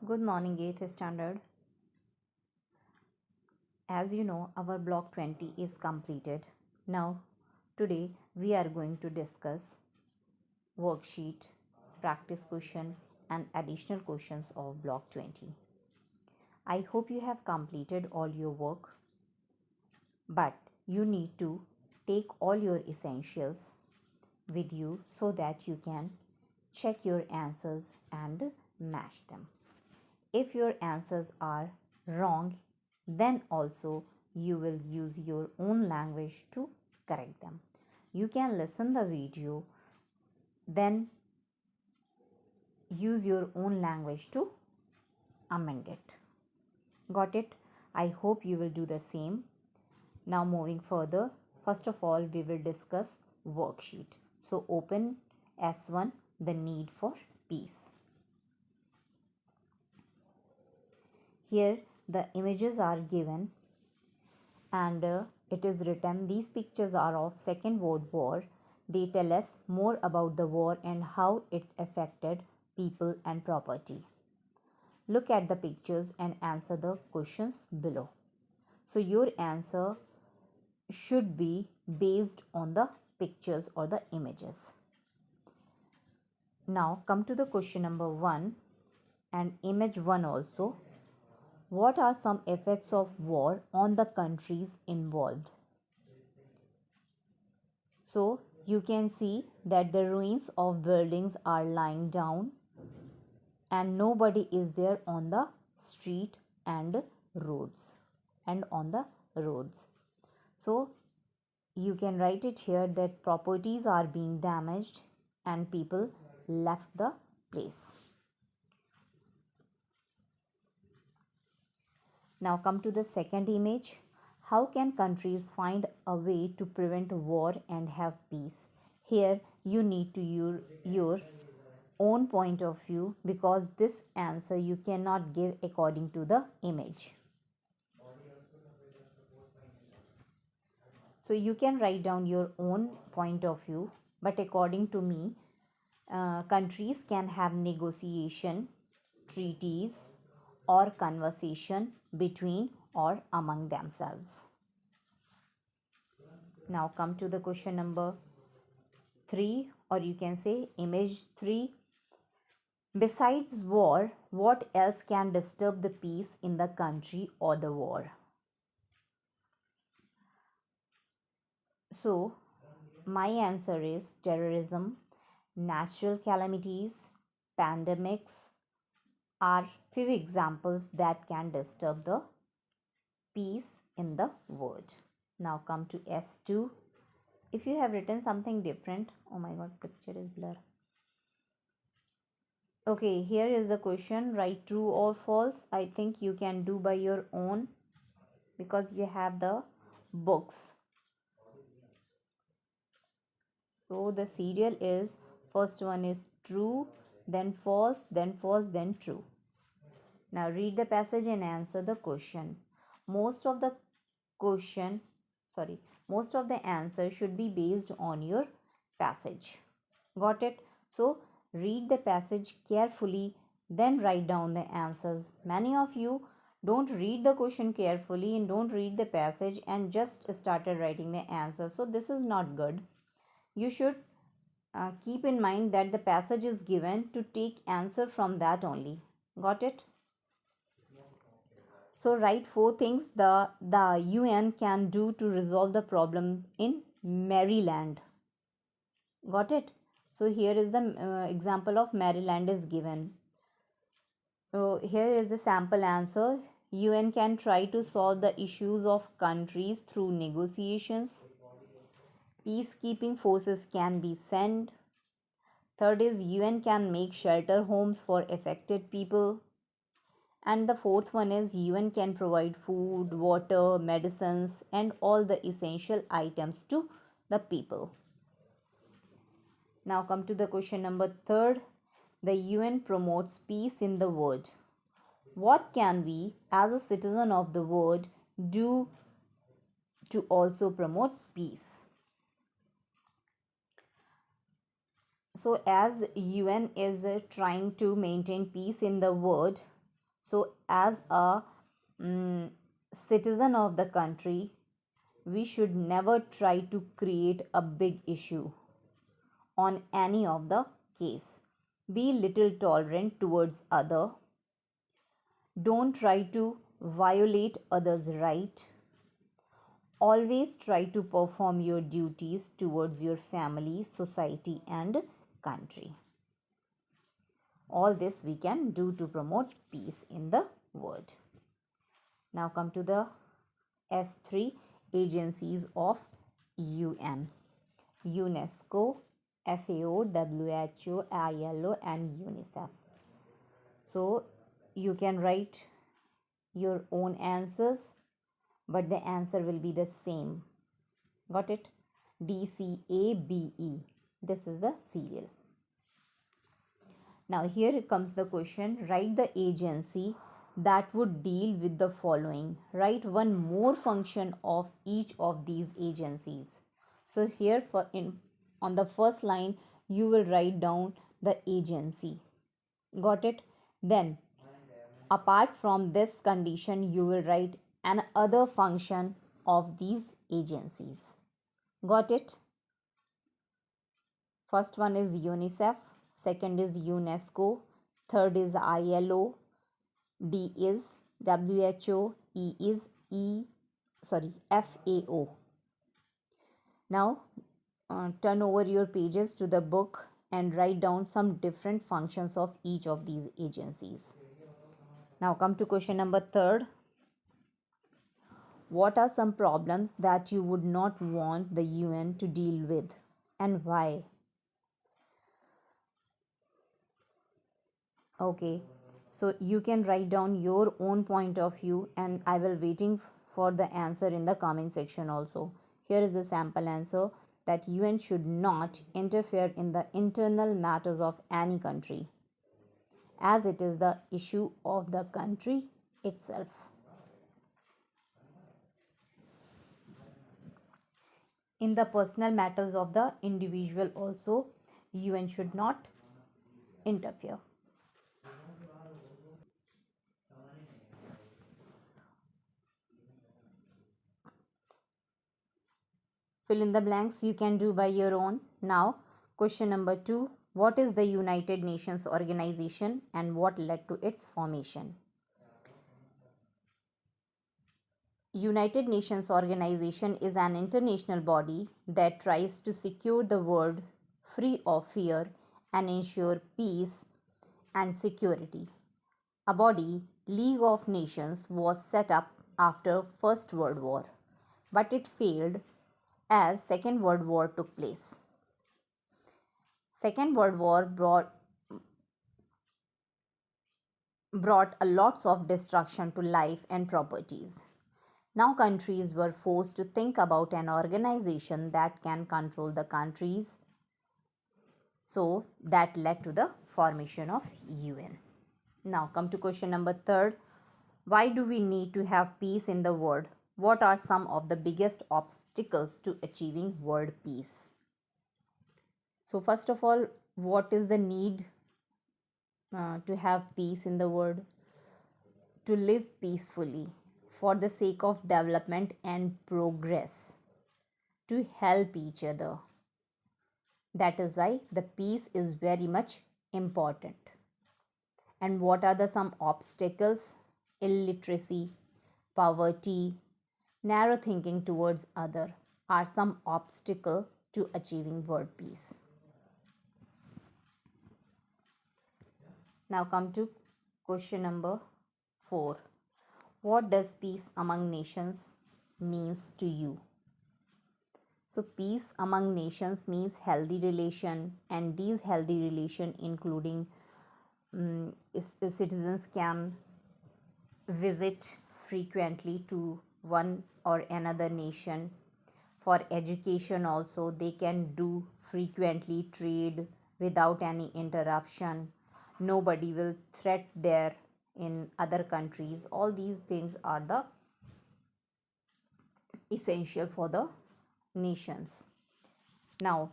Good morning, 8th standard. As you know, our block 20 is completed. Now, today we are going to discuss worksheet, practice question, and additional questions of block 20. I hope you have completed all your work, but you need to take all your essentials with you so that you can check your answers and match them. If your answers are wrong, then also you will use your own language to correct them. You can listen the video, then use your own language to amend it. Got it? I hope you will do the same. Now moving further, first of all we will discuss worksheet. So open S1, the need for peace. Here the images are given and it is written these pictures are of Second World War. They tell us more about the war and how it affected people and property. Look at the pictures and answer the questions below. So your answer should be based on the pictures or the images. Now come to the question number 1 and image 1 also. What are some effects of war on the countries involved? So you can see that the ruins of buildings are lying down and nobody is there on the street and roads and on the roads. So you can write it here that properties are being damaged and people left the place. Now come to the second image. How can countries find a way to prevent war and have peace? Here you need to use your own point of view because this answer you cannot give according to the image. So you can write down your own point of view, but according to me, countries can have negotiation, treaties, or conversation between or among themselves. Now come to the question number 3, or you can say image 3. Besides war, what else can disturb the peace in the country or the war? So my answer is terrorism, natural calamities, pandemics are few examples that can disturb the peace in the world. Now come to S2. If you have written something different, oh my god, picture is blur. Okay, here is the question, write true or false. I think you can do by your own because you have the books. So the serial is, first one is true, then false, then true. Now read the passage and answer the question. Most of the answer should be based on your passage. Got it? So read the passage carefully, then write down the answers. Many of you don't read the question carefully and don't read the passage and just started writing the answer. So this is not good. You should keep in mind that the passage is given to take answer from that only. Got it? So write 4 things the UN can do to resolve the problem in Maryland. Got it? So here is the example of Maryland is given. So here is the sample answer. UN can try to solve the issues of countries through negotiations. Peacekeeping forces can be sent. Third is UN can make shelter homes for affected people. And the fourth one is UN can provide food, water, medicines, and all the essential items to the people. Now come to the question number 3. The UN promotes peace in the world. What can we as a citizen of the world do to also promote peace? So as UN is trying to maintain peace in the world, So as a mm, citizen of the country, we should never try to create a big issue on any of the case. Be little tolerant towards other. Don't try to violate others' right. Always try to perform your duties towards your family, society, and country. All this we can do to promote peace in the world. Now come to the S3 agencies of UN: UNESCO, FAO, WHO, ILO, and UNICEF. So you can write your own answers, but the answer will be the same. Got it? DCABE. This is the serial. Now here comes the question. Write the agency that would deal with the following. Write one more function of each of these agencies. So here on the first line you will write down the agency. Got it? Then apart from this condition you will write another function of these agencies. Got it? First one is UNICEF, second is UNESCO, third is ILO, D is WHO, FAO. Now turn over your pages to the book and write down some different functions of each of these agencies. Now come to question number 3rd. What are some problems that you would not want the UN to deal with, and why? Okay, so you can write down your own point of view, and I will waiting for the answer in the comment section also. Here is the sample answer: that UN should not interfere in the internal matters of any country, as it is the issue of the country itself. In the personal matters of the individual also, UN should not interfere. Fill in the blanks you can do by your own. Now, question number 2. What is the United Nations organization and what led to its formation? United Nations organization is an international body that tries to secure the world free of fear and ensure peace and security. A body, League of Nations, was set up after First World War, but it failed as Second World War took place. Second World War brought a lots of destruction to life and properties. Now countries were forced to think about an organization that can control the countries. So that led to the formation of UN. Now come to question number 3rd. Why do we need to have peace in the world? What are some of the biggest obstacles to achieving world peace? So first of all, what is the need to have peace in the world? To live peacefully for the sake of development and progress, to help each other. That is why the peace is very much important. And what are the some obstacles? Illiteracy, poverty, narrow thinking towards other are some obstacle to achieving world peace. Now come to question number 4. What does peace among nations means to you? So peace among nations means healthy relation, and these healthy relation including citizens can visit frequently to one or another nation. For education also they can do frequently trade without any interruption. Nobody will threat there in other countries. All these things are the essential for the nations. Now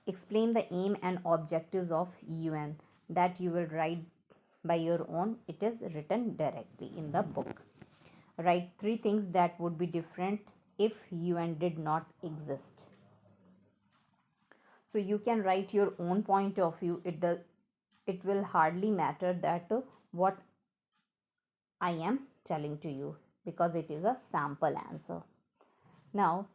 explain the aim and objectives of UN. That you will write by your own. It is written directly in the book. Write 3 things that would be different if UN did not exist. So you can write your own point of view. It will hardly matter that what I am telling to you, because it is a sample answer. Now,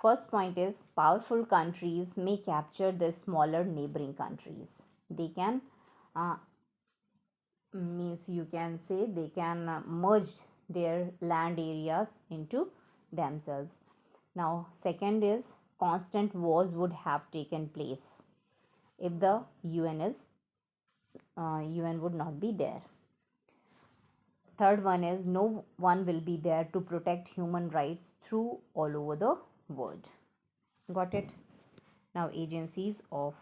first point is powerful countries may capture the smaller neighboring countries. They can means you can say they can merge their land areas into themselves. Now, second is constant wars would have taken place if the UN would not be there. Third one is no one will be there to protect human rights through all over the world. Got it? Now, agencies of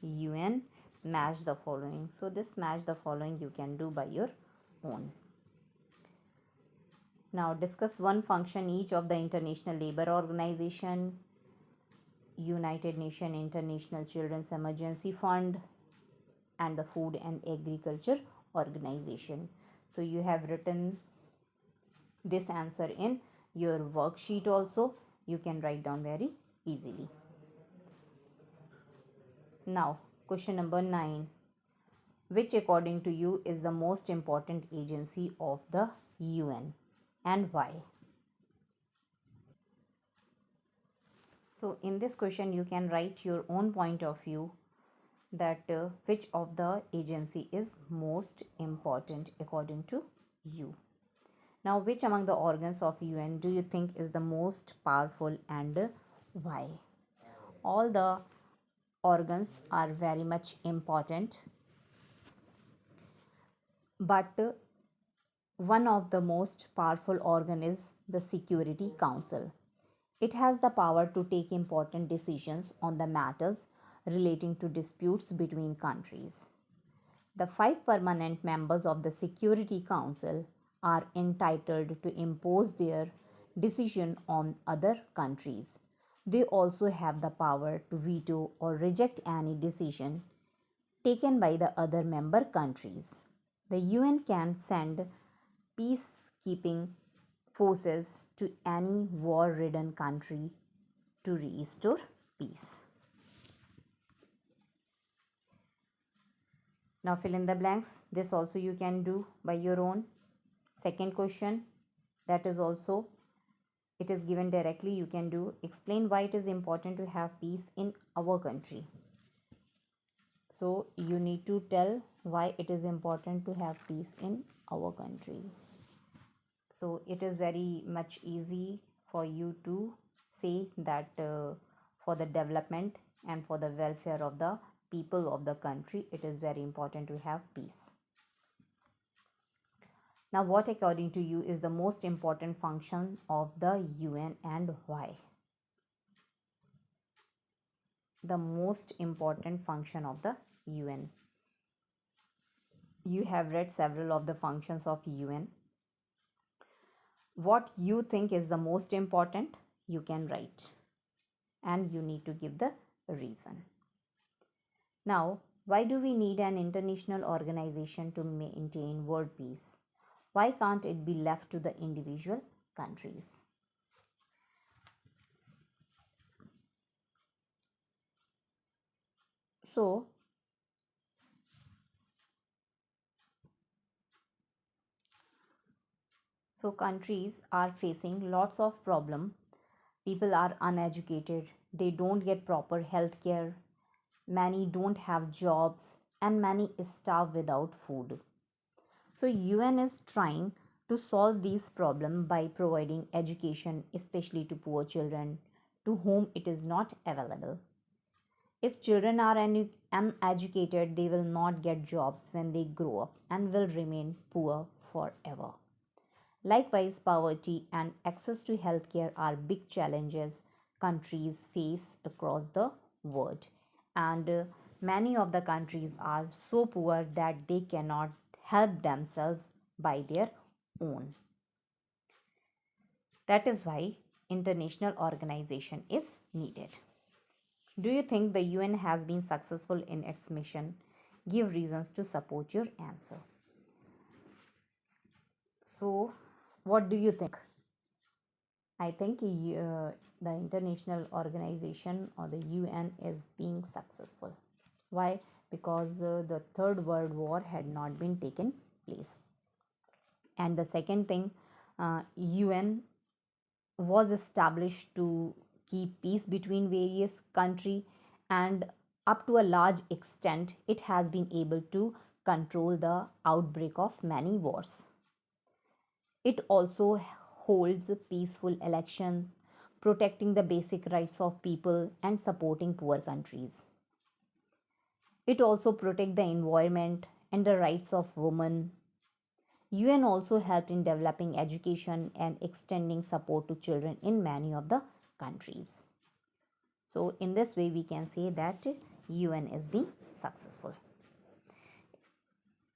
UN match the following. So this match the following you can do by your own. Now discuss one function each of the International Labour Organization, United Nations International Children's Emergency Fund, and the Food and Agriculture Organization. So you have written this answer in your worksheet also. You can write down very easily. Now, question number 9. Which according to you is the most important agency of the UN and why? So in this question you can write your own point of view that which of the agency is most important according to you. Now, which among the organs of UN do you think is the most powerful and why? All the organs are very much important, but one of the most powerful organ is the Security Council. It has the power to take important decisions on the matters relating to disputes between countries. The 5 permanent members of the Security Council are entitled to impose their decision on other countries. They also have the power to veto or reject any decision taken by the other member countries. The UN can send peacekeeping forces to any war ridden country to restore peace. Now fill in the blanks. This also you can do by your own. Second question, that is also, it is given directly. You can do explain why it is important to have peace in our country. So you need to tell why it is important to have peace in our country. So it is very much easy for you to say that for the development and for the welfare of the people of the country, it is very important to have peace. Now, what according to you is the most important function of the UN and why? The most important function of the UN. You have read several of the functions of UN. What you think is the most important, you can write. And you need to give the reason. Now, why do we need an international organization to maintain world peace? Why can't it be left to the individual countries? So countries are facing lots of problem. People are uneducated, they don't get proper health care, many don't have jobs, and many starve without food. So UN is trying to solve these problems by providing education, especially to poor children to whom it is not available. If children are uneducated, they will not get jobs when they grow up and will remain poor forever. Likewise, poverty and access to healthcare are big challenges countries face across the world. And many of the countries are so poor that they cannot help themselves by their own. That is why international organization is needed. Do you think the UN has been successful in its mission? Give reasons to support your answer. So, what do you think? I think the international organization or the UN is being successful. Why? Because the Third World War had not been taken place. And the second thing, UN was established to keep peace between various countries, and up to a large extent it has been able to control the outbreak of many wars. It also holds peaceful elections, protecting the basic rights of people and supporting poor countries. It also protects the environment and the rights of women. UN also helped in developing education and extending support to children in many of the countries. So in this way we can say that UN is being successful.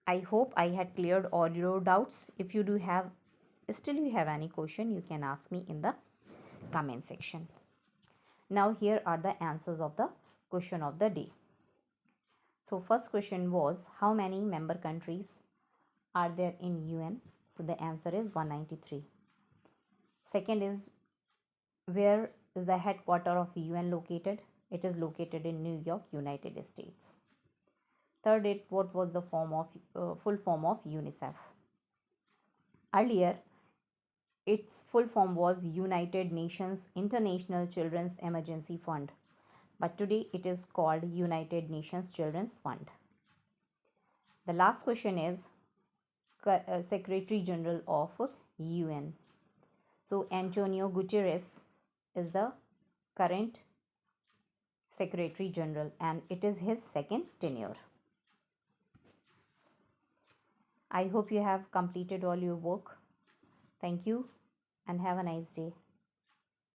I hope I had cleared all your doubts. If you do have still you have any question, you can ask me in the comment section. Now here are the answers of the question of the day. So first question was, how many member countries are there in UN? So the answer is 193. Second is, where is the headquarter of UN located? It is located in New York, United States. Third, what was the full form of UNICEF? Earlier, its full form was United Nations International Children's Emergency Fund, but today it is called United Nations Children's Fund. The last question is Secretary General of UN. So Antonio Guterres is the current Secretary General and it is his second tenure. I hope you have completed all your work. Thank you and have a nice day.